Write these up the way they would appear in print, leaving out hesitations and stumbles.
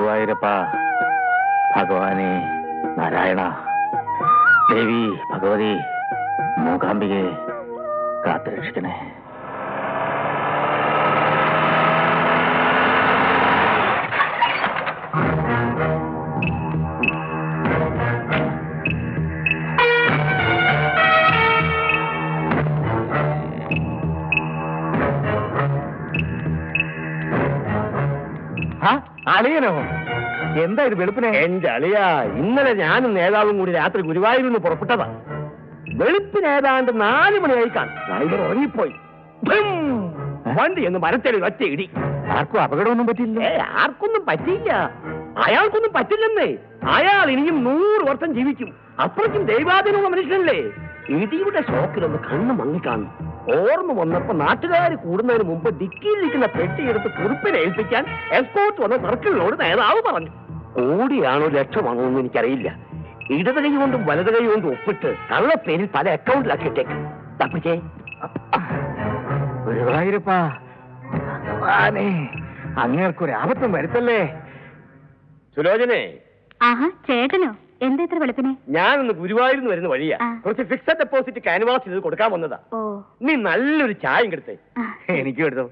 ഗുരുവായൂരപ്പ, ഭഗവാനെ, നാരായണ, ദേവി ഭഗവതി, മൂകാംബികെ കാത്തുരക്ഷിക്കണേ. അളിയനോ? എന്താ ഇത് വെളുപ്പിനെ? എന്റെ അളിയാ, ഇന്നലെ ഞാനും നേതാവും കൂടി രാത്രി ഗുരുവായൂരിൽ നിന്ന് പുറപ്പെട്ടതാ. വെളുപ്പിന് ഏതാണ്ട് 4 മണിയായി കാണും. ഡ്രൈവർ ഉറങ്ങിപ്പോയി. വണ്ടി എന്ന് മരത്തേടി ഒറ്റ ഇടി. ആർക്കും അപകടമൊന്നും പറ്റില്ല? ആർക്കൊന്നും പറ്റിയില്ല. അയാൾക്കൊന്നും പറ്റില്ലെന്നേ. അയാൾ ഇനിയും 100 വർഷം ജീവിക്കും. അപ്പോഴേക്കും ദൈവാധീനമുള്ള മനുഷ്യനല്ലേ. ഇടിയുടെ ഷോക്കിലൊന്ന് കണ്ണ് മങ്ങിക്കാണും. ഓർമ്മ വന്നപ്പോ നാട്ടുകാർ കൂടുന്നതിന് മുമ്പ് ഡിക്കിയിലിരിക്കുന്ന പെട്ടിയെടുത്ത് കുറിപ്പിനെ ഏൽപ്പിക്കാൻ എസ്കോർട്ട് വന്ന സർക്കിളിനോട് നേതാവ് പറഞ്ഞു. കോടിയാണോ ലക്ഷമാണോ എന്ന് എനിക്കറിയില്ല. ഇടത് കൈ കൊണ്ടും വലത് കൈ കൊണ്ടും ഒപ്പിട്ട് കള്ളപ്പേരിൽ പല അക്കൗണ്ടിലാക്കിയിട്ടേക്ക്. തപ്പിച്ചേ. ഗുരുവായൂരപ്പ, അങ്ങേർക്കൊരു ആപത്തും വരുത്തല്ലേ. സുലോചനെ. ചേട്ടനോ? എന്താ ഇത്ര വെളുപ്പിനെ? ഞാനൊന്ന് ഗുരുവായൂരിൽ നിന്ന് വരുന്ന വഴിയാ. കുറച്ച് ഫിക്സഡ് ഡെപ്പോസിറ്റ് കാൻവാസ് ചെയ്ത് കൊടുക്കാൻ വന്നതാ. നീ നല്ലൊരു ചായം കെടുത്തേ. എനിക്കും എടുത്തോ.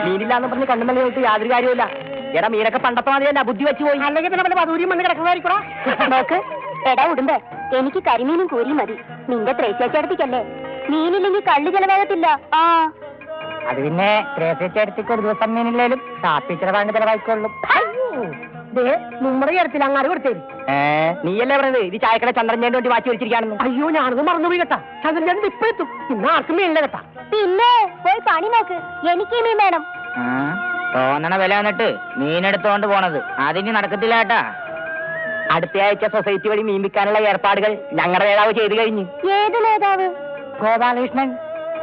മീനില്ലാന്ന് പറഞ്ഞ് കണ്ണുമല്ലി പോയിട്ട് യാതൊരു കാര്യമില്ല. എടാ, മീനൊക്കെ പണ്ടത്തെ മാതിരി ബുദ്ധി വെച്ച് പോയി. അല്ലെങ്കിൽ പിന്നെ പതൂരിയും വന്ന് കിടക്കുന്നതായിരിക്കും. നോക്ക് എടാ ഉടുമ്പേ, എനിക്ക് കരിമീനും കൂരിയും മതി. നിന്റെ ത്രേസ്യച്ചേട്ടത്തിക്കല്ലേ. മീനില്ലെങ്കിൽ കള്ളു ചെലവാകത്തില്ല. അത് പിന്നെ ത്രേസ്യച്ചേട്ടത്തിക്ക് ഒരു ദിവസം മീനില്ലേലും ഷാപ്പിച്ചിറ വാങ്ങി ചെലവായിക്കൊള്ളും. നമ്മുടെ കാര്യത്തിൽ അങ്ങാറ് കൊടുത്തേരും. നീയല്ലേ പറഞ്ഞത് ഇത് ചായക്കട ചന്ദ്രഞ്ചേന്റെ വേണ്ടി വാച്ച് വെച്ചിരിക്കുകയാണെന്ന്? അയ്യോ, ഞാനത് മറന്നുപോയി കേട്ടാ. ചന്ദ്രഞ്ചേട്ടൻ ഇപ്പൊ എത്തും. ഇന്ന് ആർക്കും മീനില്ല കേട്ടാ. പിന്നെ പോയി പണി നോക്ക്. എനിക്ക് മീൻ വേണം. തോന്നണ വില വന്നിട്ട് മീനെടുത്തോണ്ട് പോണത് അതിന് നടക്കത്തില്ല കേട്ടാ. അടുത്ത ആഴ്ച സൊസൈറ്റി വഴി മീൻ വിൽക്കാനുള്ള ഏർപ്പാടുകൾ ഞങ്ങളുടെ നേതാവ് ചെയ്തു കഴിഞ്ഞു. ഏത് നേതാവ്? ഗോപാലകൃഷ്ണൻ.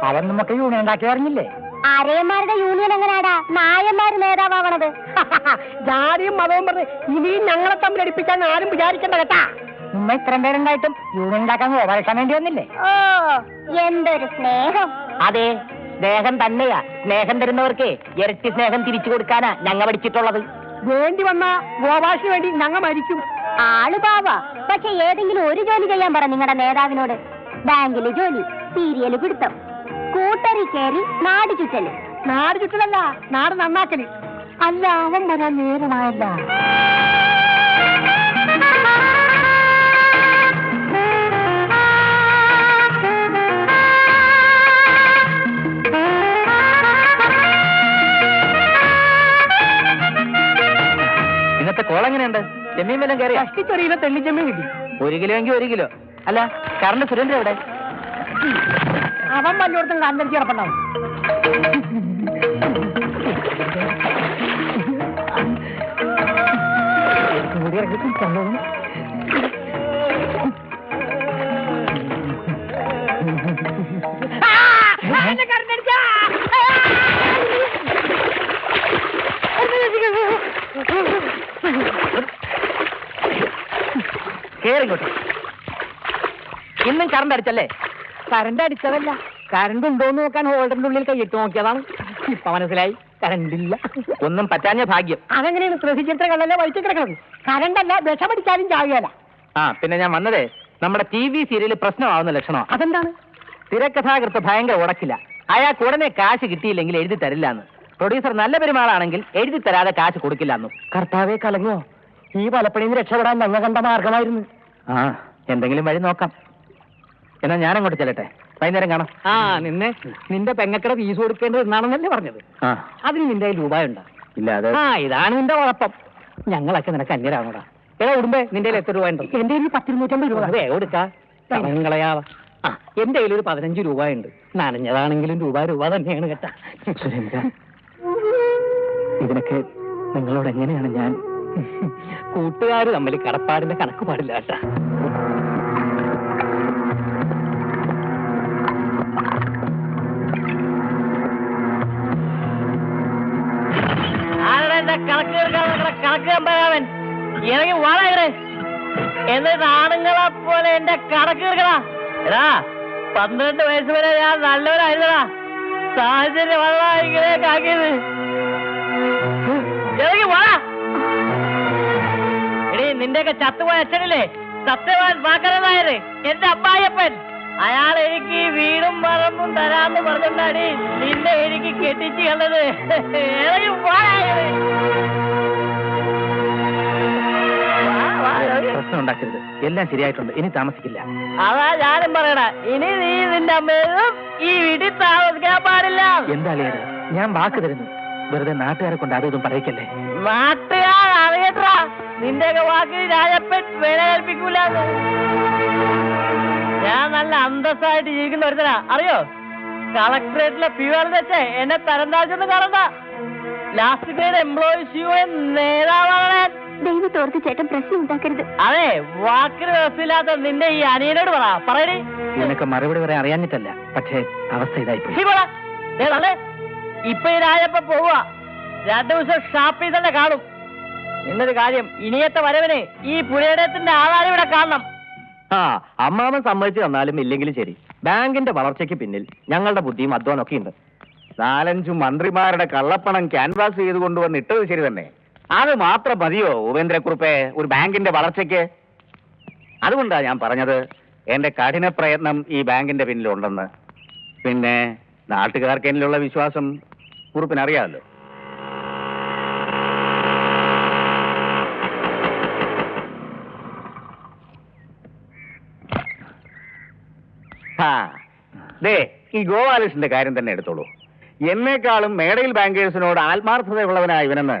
അവൻ നമുക്ക് യൂണിയൻ ഉണ്ടാക്കി അറിഞ്ഞില്ലേ? ആര്യന്മാരുടെ യൂണിയൻ എങ്ങനെയാടാ നായന്മാര് നേതാവണത്? ജാതിയും മതവും പറഞ്ഞ് ഇനിയും ഞങ്ങളെ തമ്മിൽ അടുപ്പിക്കാൻ ആരും വിചാരിക്കണ്ട കേട്ടാ. ഉമ്മ ഇത്രയും പേരുണ്ടായിട്ടും യൂണിയൻ ഉണ്ടാക്കാൻ ഗോപാലകൃഷ്ണൻ വേണ്ടി വന്നില്ലേ? ഓ, എന്തൊരു സ്നേഹം. അതെ, സ്നേഹം തന്നെയാ. സ്നേഹം തരുന്നവർക്ക് ഇരട്ടി സ്നേഹം തിരിച്ചു കൊടുക്കാനാ ഞങ്ങൾ പഠിച്ചിട്ടുള്ളത്. വേണ്ടി വന്ന ഗോപാലിന് വേണ്ടി ഞങ്ങൾ മരിക്കും. ആള് പാവാ. പക്ഷെ ഏതെങ്കിലും ഒരു ജോലി ചെയ്യാൻ പറ നിങ്ങളുടെ നേതാവിനോട്. ബാങ്കില് ജോലി, സീരിയല് പിടുത്തം, കൂട്ടറി കയറി നാട് ചുറ്റല്. നാട് ചുറ്റലല്ല, നാട് നന്നാക്കല്. അല്ല, അവൻ വരാൻ നേരമായല്ല. ഇന്നത്തെ കോളെങ്ങനെയുണ്ട്? ചെമ്മീൻ വല്ലതും കയറി? കഷ്ടിച്ചൊറിയിലോ തെള്ളിച്ചെമ്മീൻ കിട്ടി. 1 കിലോ എങ്കിൽ 1 കിലോ. അല്ല, കറണ്ട് സുരേന്ദ്രൻ എവിടെ? അവൻ പലയിടത്തും കാന്തരിച്ച് കിടപ്പുണ്ടാവും. കേറിക്കോട്ടെ. ഇന്നും കറണ്ട് അടിച്ചല്ലേ? കറണ്ട് അടിച്ചതല്ല, കറണ്ട് ഉണ്ടോന്ന് നോക്കാൻ ഹോൾഡറിന്റെ ഉള്ളിൽ കൈയിട്ട് നോക്കിയതാണ്. ഇപ്പൊ മനസ്സിലായി, കറണ്ടില്ല. ഒന്നും പറ്റാഞ്ഞ ഭാഗ്യം. അതെങ്ങനെയാണ് പ്രസിച്ചിട്ട് കള്ളല്ലേ വഴിച്ച് കിടക്കുന്നത്? കറണ്ടല്ല, വിഷമടിച്ചാലും ചാവുകയല്ല. പിന്നെ ഞാൻ വന്നതേ നമ്മുടെ TV സീരിയൽ പ്രശ്നമാവുന്ന ലക്ഷണമാണ്. അതെന്താണ്? തിരക്കഥാകൃത്ത് ഭയങ്കര ഉടക്കില്ല. അയാൾക്ക് ഉടനെ കാശ് കിട്ടിയില്ലെങ്കിൽ എഴുതി തരില്ലാന്ന്. പ്രൊഡ്യൂസർ നല്ല പെരുമാളാണെങ്കിൽ എഴുതി തരാതെ കാശ് കൊടുക്കില്ലെന്നും. കർത്താവെ കലങ്ങോ, ഈ വലപ്പണിയിൽ നിന്ന് രക്ഷപ്പെടാൻ ഞങ്ങൾ കണ്ട മാർഗമായിരുന്നു. എന്തെങ്കിലും വഴി നോക്കാം. എന്നാ ഞാനങ്ങോട്ട് ചെല്ലട്ടെ, വൈകുന്നേരം കാണാം. നിന്റെ പെങ്ങക്കട ഫീസ് കൊടുക്കേണ്ടത് എന്നാണെന്നല്ലേ പറഞ്ഞത്? അതിന് നിന്റെ രൂപയുണ്ടോ? ഇല്ല. അത് ഇതാണ് നിന്റെ കുഴപ്പം. ഞങ്ങളൊക്കെ നിനക്ക് അന്യരാണോടാ. ഏതാ ഉടുമ്പേ, നിന്റെ എത്ര രൂപ ഉണ്ടോ? എന്റെ 10-250 രൂപ. വേഗം കൊടുക്കാ, കളയാവാ. എന്റെ കയ്യിൽ ഒരു 15 രൂപയുണ്ട്. നനഞ്ഞതാണെങ്കിലും രൂപ തന്നെയാണ് കേട്ടാ. സുരേന്ദ്ര, ഇതിനൊക്കെ നിങ്ങളോട് എങ്ങനെയാണ് ഞാൻ? കൂട്ടുകാർ തമ്മിൽ കടപ്പാടിന്റെ കണക്ക് പാടില്ല കേട്ടാ. കണക്ക് എനിക്ക് വളരെ എന്നിട്ട് ആണുങ്ങളെ പോലെ എന്റെ കണക്ക് തീർക്കടാ. എടാ 12 വയസ്സ് വരെ ഞാൻ നല്ലവരായിരുന്നടാ. സാഹചര്യം വളരെ ഇങ്ങനെയൊക്കെ ആക്കിയത്. എടീ, നിന്റെയൊക്കെ ചത്തുപോയ അച്ഛനില്ലേ, സത്യവാൻ വാക്കരനായര്, എന്റെ അമ്മായിയപ്പൻ, അയാൾ എനിക്ക് ഈ വീടും പറമ്പും തരാന്ന് പറഞ്ഞിട്ടാണ് നിന്നെ എനിക്ക് കെട്ടിച്ച് കണ്ടത്. പ്രശ്നം ഉണ്ടാക്കരുത്, എല്ലാം ശരിയായിട്ടുണ്ട്, ഇനി താമസിക്കില്ല. അതാ ഞാനും പറയണ, ഇനി നീ നിന്റെ അമ്മയും ഈ വീട്ടിൽ താമസിക്കാൻ പാടില്ല. എന്തായാലും ഞാൻ വാക്ക് തരുന്നു, വെറുതെ നാട്ടുകാരെ കൊണ്ട് അതും പറയിക്കല്ലേ. നാട്ടുകാർ അറിയട്ടാ, നിന്റെയൊക്കെ വാക്കിന് രാജപ്പൻ വില കൽപ്പിക്കൂല. ഞാൻ നല്ല അന്തസ്സായിട്ട് ജീവിക്കുന്ന ഒരുത്തനാ, അറിയോ? കളക്ടറേറ്റിലെ ഫ്യൂവൽ വെച്ച് എന്നെ തരം താഴ്ചൊന്നും കാണണ്ട. ലാസ്റ്റ് ഗ്രേഡ് എംപ്ലോയീസ് യൂണിയൻ നേതാവാണ്. ദൈവത്തോർത്ത് ചേട്ടൻ പ്രശ്നം ഉണ്ടാക്കരുത്. അതെ, വാക്കിന് വ്യവസ്ഥയില്ലാത്ത നിന്റെ ഈ അനിയനോട് പറയണേ. നിനക്ക് മറുപടി പറയാൻ അറിയാഞ്ഞിട്ടല്ല, പക്ഷേ അവസ്ഥ ഇതായിപ്പോയി. ഇപ്പൊ ഈ രാജപ്പ പോവുക, 2 ദിവസം ഷാപ്പിൽ തന്നെ കാണും. എന്നൊരു കാര്യം, ഇനിയത്തെ വരവിന് ഈ പുരയിടത്തിന്റെ ആധാരം ഇവിടെ കാണണം. അമ്മാവൻ സമ്മതിച്ചു തന്നാലും ഇല്ലെങ്കിലും ശരി, ബാങ്കിന്റെ വളർച്ചയ്ക്ക് പിന്നിൽ ഞങ്ങളുടെ ബുദ്ധിയും അധ്വാനമൊക്കെ ഉണ്ട്. 4-5 മന്ത്രിമാരുടെ കള്ളപ്പണം ക്യാൻവാസ് ചെയ്ത് കൊണ്ടുവന്ന് ഇട്ടത് ശരി തന്നെ. അത് മാത്രം മതിയോ ഉപേന്ദ്രക്കുറുപ്പേ ഒരു ബാങ്കിന്റെ വളർച്ചയ്ക്ക്? അതുകൊണ്ടാണ് ഞാൻ പറഞ്ഞത് എന്റെ കഠിന പ്രയത്നം ഈ ബാങ്കിന്റെ പിന്നിലുണ്ടെന്ന്. പിന്നെ നാട്ടുകാർക്ക് എന്നിലുള്ള വിശ്വാസം കുറുപ്പിനറിയാമല്ലോ. ഈ ഗോപാലകൃഷ്ണന്റെ കാര്യം തന്നെ എടുത്തോളൂ. എന്നെക്കാളും മേടയിൽ ബാങ്കേഴ്സിനോട് ആത്മാർത്ഥതയുള്ളവനായ ഇവനെന്ന്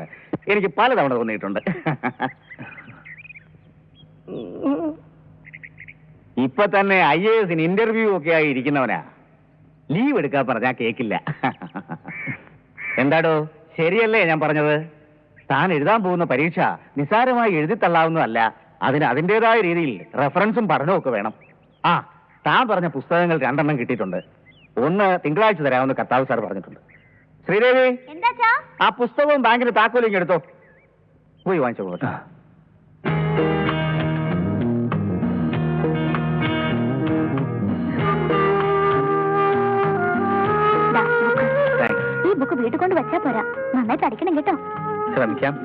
എനിക്ക് പലതവണ തോന്നിയിട്ടുണ്ട്. ഇപ്പൊ തന്നെ IAS ഇന്റർവ്യൂ ഒക്കെ ആയി ഇരിക്കുന്നവനാ. ലീവ് എടുക്കാൻ പറഞ്ഞാ കേക്കില്ല. എന്താടോ, ശരിയല്ലേ ഞാൻ പറഞ്ഞത്? താൻ എഴുതാൻ പോകുന്ന പരീക്ഷ നിസ്സാരമായി എഴുതിത്തള്ളാവുന്നതല്ല. അതിന് അതിൻ്റെതായ രീതിയിൽ റെഫറൻസും പഠനവും ഒക്കെ വേണം. താൻ പറഞ്ഞ പുസ്തകങ്ങൾ 2 എണ്ണം കിട്ടിയിട്ടുണ്ട്. ഒന്ന് തിങ്കളാഴ്ച തരാമെന്ന് കർത്താവ് സാർ പറഞ്ഞിട്ടുണ്ട്. ശ്രീദേവി, ആ പുസ്തകവും ബാങ്കിന്റെ താക്കോലും ഇങ്ങ് എടുത്തോ, പോയി വാങ്ങിച്ചോ. പോട്ടെ. ഈ ബുക്ക് വീട്ടിൽ കൊണ്ട് വെച്ചാ പോരാ, നന്നായിട്ട് അടിക്കണം കേട്ടോ. ശ്രമിക്കാം.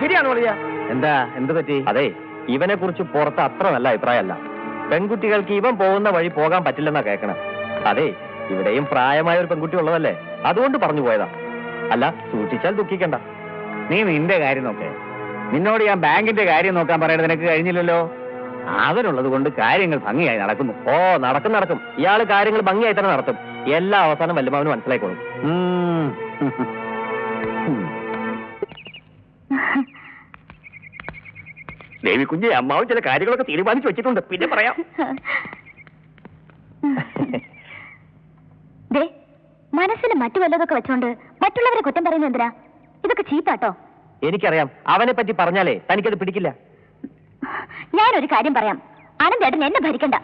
ശരിയാണോ പറയാ? എന്ത് പറ്റി? അതെ, ഇവനെ കുറിച്ച് പുറത്ത് അത്ര നല്ല അഭിപ്രായമല്ല. പെൺകുട്ടികൾക്ക് ഇവൻ പോകുന്ന വഴി പോകാൻ പറ്റില്ലെന്നാ കേൾക്കണം. അതെ, ഇവിടെയും പ്രായമായ ഒരു പെൺകുട്ടി ഉള്ളതല്ലേ, അതുകൊണ്ട് പറഞ്ഞു പോയതാ. അല്ല, സൂക്ഷിച്ചാൽ ദുഃഖിക്കണ്ട. നീ നിന്റെ കാര്യം നോക്കേ. നിന്നോട് ഞാൻ ബാങ്കിന്റെ കാര്യം നോക്കാൻ പറയണത് നിനക്ക് കഴിഞ്ഞില്ലല്ലോ. അവനുള്ളത് കൊണ്ട് കാര്യങ്ങൾ ഭംഗിയായി നടക്കുന്നു. നടക്കും. ഇയാള് കാര്യങ്ങൾ ഭംഗിയായി തന്നെ നടത്തും. എല്ലാ അവസാനം വല്യമാവന് മനസ്സിലായിക്കോളും. ദേവി കുഞ്ഞെ, അമ്മാവും ചില കാര്യങ്ങളൊക്കെ തീരുമാനിച്ചു വെച്ചിട്ടുണ്ട്, പിന്നെ പറയാം. മനസ്സിൽ മറ്റു വല്ലതൊക്കെ വെച്ചോണ്ട് മറ്റുള്ളവരെ കുറ്റം പറയുന്നത് എന്തിനാ? ഇതൊക്കെ ചീത്താട്ടോ. എനിക്കറിയാം, അവനെ പറ്റി പറഞ്ഞാലേ തനിക്കത് പിടിക്കില്ല. ഞാനൊരു കാര്യം പറയാം, അനന്തേട്ടൻ എന്നെ ഭരിക്കണ്ട.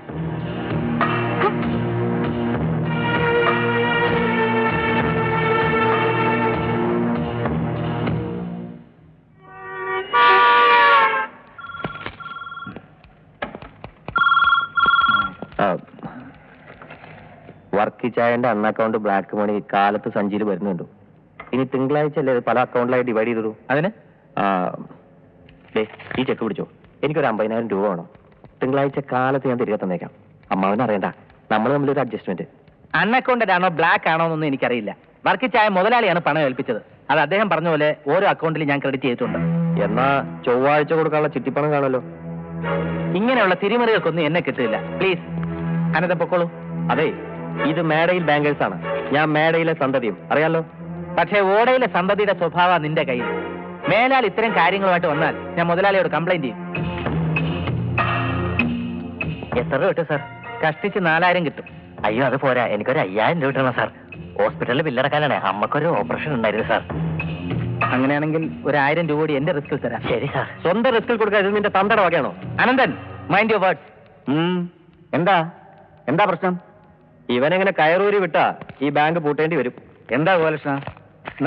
വർക്കിച്ചായന്റെ അക്കൗണ്ട് ബ്ലാക്ക് മണി കാലത്ത് സഞ്ചിയിൽ വരുന്നുണ്ട്. ഇനി തിങ്കളാഴ്ച അല്ലേ പല അക്കൗണ്ടിലായി ഡിവൈഡ് ചെയ്തിടൂ. അതിന് ഈ ചെക്ക് പിടിച്ചോ, എനിക്കൊരു 50,000 രൂപ വേണം. തിങ്കളാഴ്ച കാലത്ത് ഞാൻ തിരികെ തന്നേക്കാം. അമ്മാവനെ അറിയണ്ട, നമ്മൾ തമ്മിലൊരു അഡ്ജസ്റ്റ്മെന്റ്. അൺഅക്കൗണ്ടഡ് ആണോ ബ്ലാക്ക് ആണോ എന്നൊന്നും എനിക്കറിയില്ല. വർക്കിച്ചായ മുതലാളിയാണ് പണം ഏൽപ്പിച്ചത്. അത് അദ്ദേഹം പറഞ്ഞ പോലെ ഓരോ അക്കൗണ്ടിൽ ഞാൻ ക്രെഡിറ്റ് ചെയ്തിട്ടുണ്ട്. എന്നാ ചൊവ്വാഴ്ച കൊടുക്കാനുള്ള ചിട്ടിപ്പണം കാണുമല്ലോ. ഇങ്ങനെയുള്ള തിരിമറികൾക്കൊന്നും എന്നെ കിട്ടില്ല. പ്ലീസ് അനന്ത പൊക്കോളൂ. അതെ, ഇത് മേടയിൽ ബാങ്കേഴ്സ് ആണ്. ഞാൻ മേടയിലെ സന്തതിയും, അറിയാലോ. പക്ഷേ ഓടയിലെ സന്തതിയുടെ സ്വഭാവം നിന്റെ കയ്യിൽ. മേലാൽ ഇത്തരം കാര്യങ്ങളുമായിട്ട് വന്നാൽ ഞാൻ മുതലാളിയോട് കംപ്ലൈന്റ് ചെയ്യും. എത്ര രൂപ കിട്ടും സാർ? കഷ്ടിച്ച് 4000 കിട്ടും. അയ്യോ അത് പോരാ, എനിക്കൊരു 5000 രൂപ കിട്ടണം സാർ. ഹോസ്പിറ്റലിൽ ബില്ലടക്കാനാണ്, അമ്മക്കൊരു ഓപ്പറേഷൻ ഉണ്ടായിരുന്നു സാർ. അങ്ങനെയാണെങ്കിൽ ഒരു 1000 രൂപ കൂടി എന്റെ റിസ്കിൽ തരാം. ശരി സാർ. സ്വന്തം റിസ്കിൽ കൊടുക്കാൻ ഇത് നിന്റെ തന്തയുടെ വകയാണോ? Ananthan, mind your words. എന്താ പ്രശ്നം? ഇവനെങ്ങനെ കയറൂരി വിട്ടാ ഈ ബാങ്ക് പൂട്ടേണ്ടി വരും. എന്താ ഗോലകൃഷ്ണ?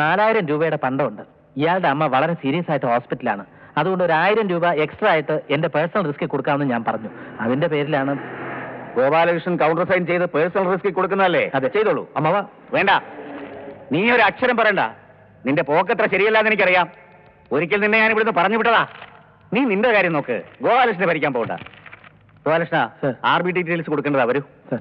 4000 രൂപയുടെ പണ്ടമുണ്ട്. ഇയാളുടെ അമ്മ വളരെ സീരിയസ് ആയിട്ട് ഹോസ്പിറ്റലാണ്. അതുകൊണ്ട് ഒരു 1000 രൂപ എക്സ്ട്രാ ആയിട്ട് എന്റെ പേഴ്സണൽ റിസ്കിൽ കൊടുക്കാമെന്ന് ഞാൻ പറഞ്ഞു. അതിന്റെ പേരിലാണ്. ഗോപാലകൃഷ്ണൻ കൗണ്ടർ സൈൻ ചെയ്ത് പേഴ്സണൽ റിസ്കിൽ കൊടുക്കുന്നതല്ലേ? അതെ. ചെയ്തോളൂ. അമ്മവ വേണ്ട, നീ ഒരു അക്ഷരം പറയണ്ട. നിന്റെ പോക്കത്ര ശരിയല്ലാന്ന് എനിക്കറിയാം. ഒരിക്കൽ നിന്നെ ഞാൻ ഇവിടുന്ന് പറഞ്ഞു വിട്ടതാ. നീ നിന്റെ കാര്യം നോക്ക്, ഗോപാലകൃഷ്ണനെ ഭരിക്കാൻ പോകണ്ട. ഗോപാലകൃഷ്ണ, Sir. RB ഡീറ്റെയിൽസ് കൊടുക്കേണ്ടതാ. വരൂ. സർ